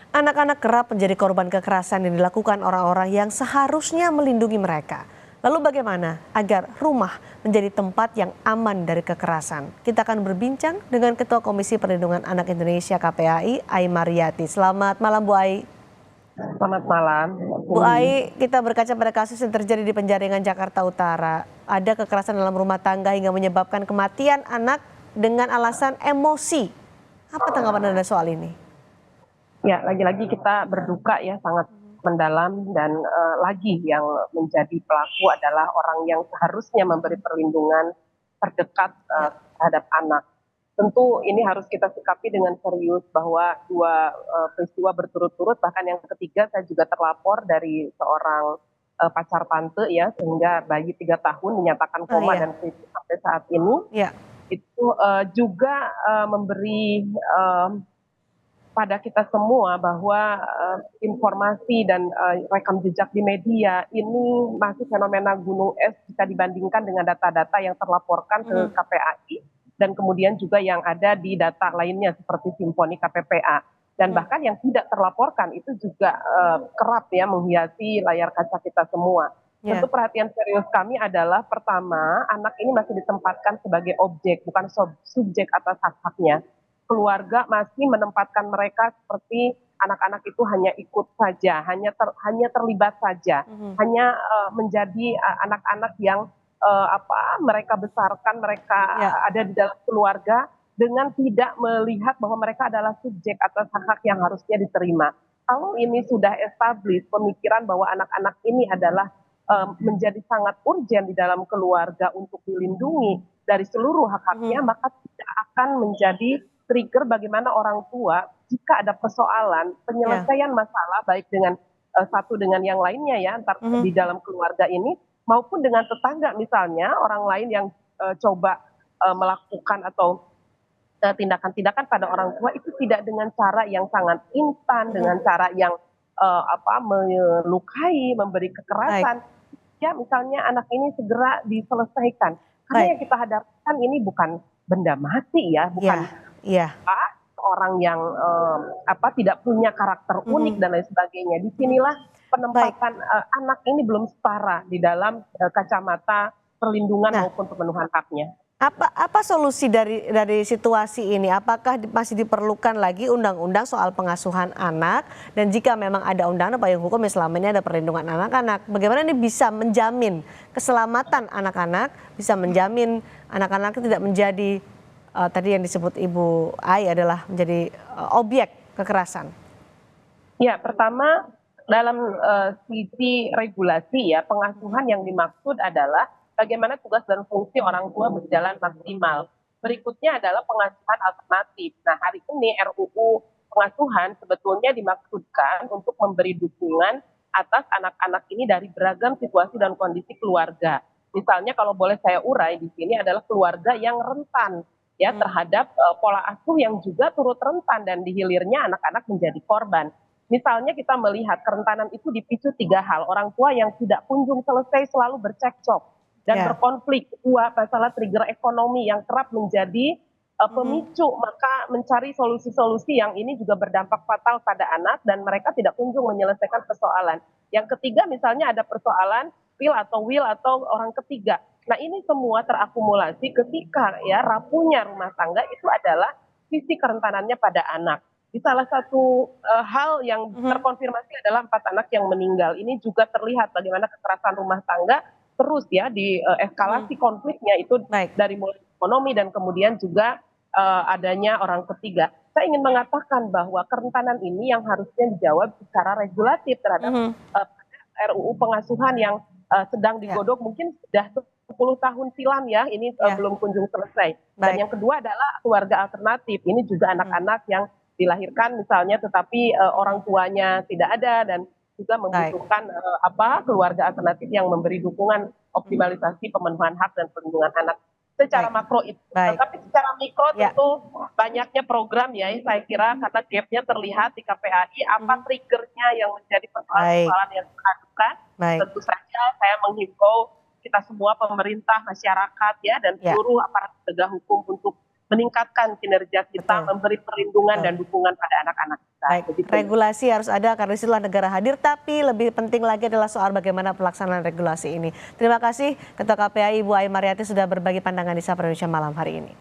Anak-anak kerap menjadi korban kekerasan yang dilakukan orang-orang yang seharusnya melindungi mereka. Lalu bagaimana agar rumah menjadi tempat yang aman dari kekerasan? Kita akan berbincang dengan Ketua Komisi Perlindungan Anak Indonesia KPAI, Ai Mariati. Selamat malam Bu Ai. Selamat malam. Bu Ai, kita berkaca pada kasus yang terjadi di Penjaringan Jakarta Utara. Ada kekerasan dalam rumah tangga hingga menyebabkan kematian anak dengan alasan emosi. Apa tanggapan Anda soal ini? Ya, lagi-lagi kita berduka ya, sangat mendalam dan lagi yang menjadi pelaku adalah orang yang seharusnya memberi perlindungan terdekat Ya, terhadap anak. Tentu ini harus kita sikapi dengan serius bahwa dua peristiwa berturut-turut, bahkan yang ketiga saya juga terlapor dari seorang pacar tante ya, sehingga bayi 3 tahun dinyatakan oh koma iya, dan kritis sampai saat ini. ya, Itu juga memberi pada kita semua bahwa informasi dan rekam jejak di media ini masih fenomena gunung es jika dibandingkan dengan data-data yang terlaporkan ke mhm, KPAI dan kemudian juga yang ada di data lainnya seperti Simponi KPPA. Dan mhm, bahkan yang tidak terlaporkan itu juga kerap ya menghiasi layar kaca kita semua. ya, Tentu perhatian serius kami adalah pertama, anak ini masih ditempatkan sebagai objek, bukan subjek atas hak-haknya. Keluarga masih menempatkan mereka seperti anak-anak itu hanya ikut saja, hanya terlibat saja, mhm, hanya menjadi anak-anak yang mereka besarkan, mereka ya, ada di dalam keluarga dengan tidak melihat bahwa mereka adalah subjek atas hak-hak yang harusnya diterima. Kalau ini sudah established pemikiran bahwa anak-anak ini adalah menjadi sangat urgent di dalam keluarga untuk dilindungi dari seluruh hak-haknya, mhm, maka tidak akan menjadi trigger bagaimana orang tua jika ada persoalan ya, penyelesaian masalah baik dengan satu dengan yang lainnya ya antar mhm, di dalam keluarga ini maupun dengan tetangga misalnya orang lain yang coba melakukan atau tindakan-tindakan pada orang tua itu tidak dengan cara yang sangat instan, mhm, dengan cara yang melukai, memberi baik, kekerasan. Ya, misalnya anak ini segera diselesaikan. Karena baik, yang kita hadapkan ini bukan benda mati ya, iya, bukan iya, orang yang tidak punya karakter unik mhm, dan lain sebagainya. mhm, Disinilah baik. penempatan anak ini belum setara di dalam kacamata perlindungan Nah, maupun pemenuhan haknya. apa solusi dari situasi ini? Apakah masih diperlukan lagi undang-undang soal pengasuhan anak? Dan jika memang ada undang-undang payung hukum yang selama ini ada perlindungan anak-anak, bagaimana ini bisa menjamin keselamatan anak-anak, bisa menjamin anak-anak tidak menjadi tadi yang disebut Ibu Ai adalah menjadi objek kekerasan? Ya, pertama dalam sisi regulasi ya, Mhm, pengasuhan yang dimaksud adalah bagaimana tugas dan fungsi orang tua berjalan maksimal. Berikutnya adalah pengasuhan alternatif. Nah, hari ini RUU pengasuhan sebetulnya dimaksudkan untuk memberi dukungan atas anak-anak ini dari beragam situasi dan kondisi keluarga. Misalnya kalau boleh saya urai di sini adalah keluarga yang rentan ya mhm, terhadap pola asuh yang juga turut rentan dan dihilirnya anak-anak menjadi korban. Misalnya kita melihat kerentanan itu dipicu 3 hal. Orang tua yang tidak kunjung selesai selalu bercekcok dan ya, berkonflik. Dua, masalah trigger ekonomi yang kerap menjadi mhm, pemicu. Maka mencari solusi-solusi yang ini juga berdampak fatal pada anak dan mereka tidak kunjung menyelesaikan persoalan. Yang ketiga misalnya ada persoalan will atau orang ketiga. Nah ini semua terakumulasi ketika ya rapuhnya rumah tangga itu adalah sisi kerentanannya pada anak. Di salah satu hal yang mhm, terkonfirmasi adalah 4 anak yang meninggal. Ini juga terlihat bagaimana kekerasan rumah tangga terus ya di mhm, eskalasi konfliknya itu baik, dari mulai ekonomi dan kemudian juga adanya orang ketiga. Saya ingin mengatakan bahwa kerentanan ini yang harusnya dijawab secara regulatif terhadap mhm, RUU pengasuhan yang sedang ya, digodok mungkin sudah 10 tahun silam ya, ini ya, belum kunjung selesai. Dan baik, yang kedua adalah keluarga alternatif. Ini juga mhm, anak-anak yang dilahirkan misalnya tetapi orang mhm, tuanya tidak ada dan juga baik, membutuhkan keluarga alternatif yang memberi dukungan mhm, optimalisasi pemenuhan hak dan perlindungan anak secara baik, makro itu. baik, Tetapi secara mikro ya, tentu banyaknya program ya, saya kira karena gapnya terlihat di KPAI apa mhm, triggernya yang menjadi baik, persoalan-persoalan yang diadukan. baik, Tentu saja saya menghimbau kita semua pemerintah, masyarakat ya dan ya, seluruh aparat penegak hukum untuk meningkatkan kinerja kita, Betul. memberi perlindungan Betul. dan dukungan pada anak-anak kita. Baik, Begitu. regulasi harus ada karena disitulah negara hadir, tapi lebih penting lagi adalah soal bagaimana pelaksanaan regulasi ini. Terima kasih Ketua KPAI Ibu Ai Mariati sudah berbagi pandangan di Sapa Indonesia malam hari ini.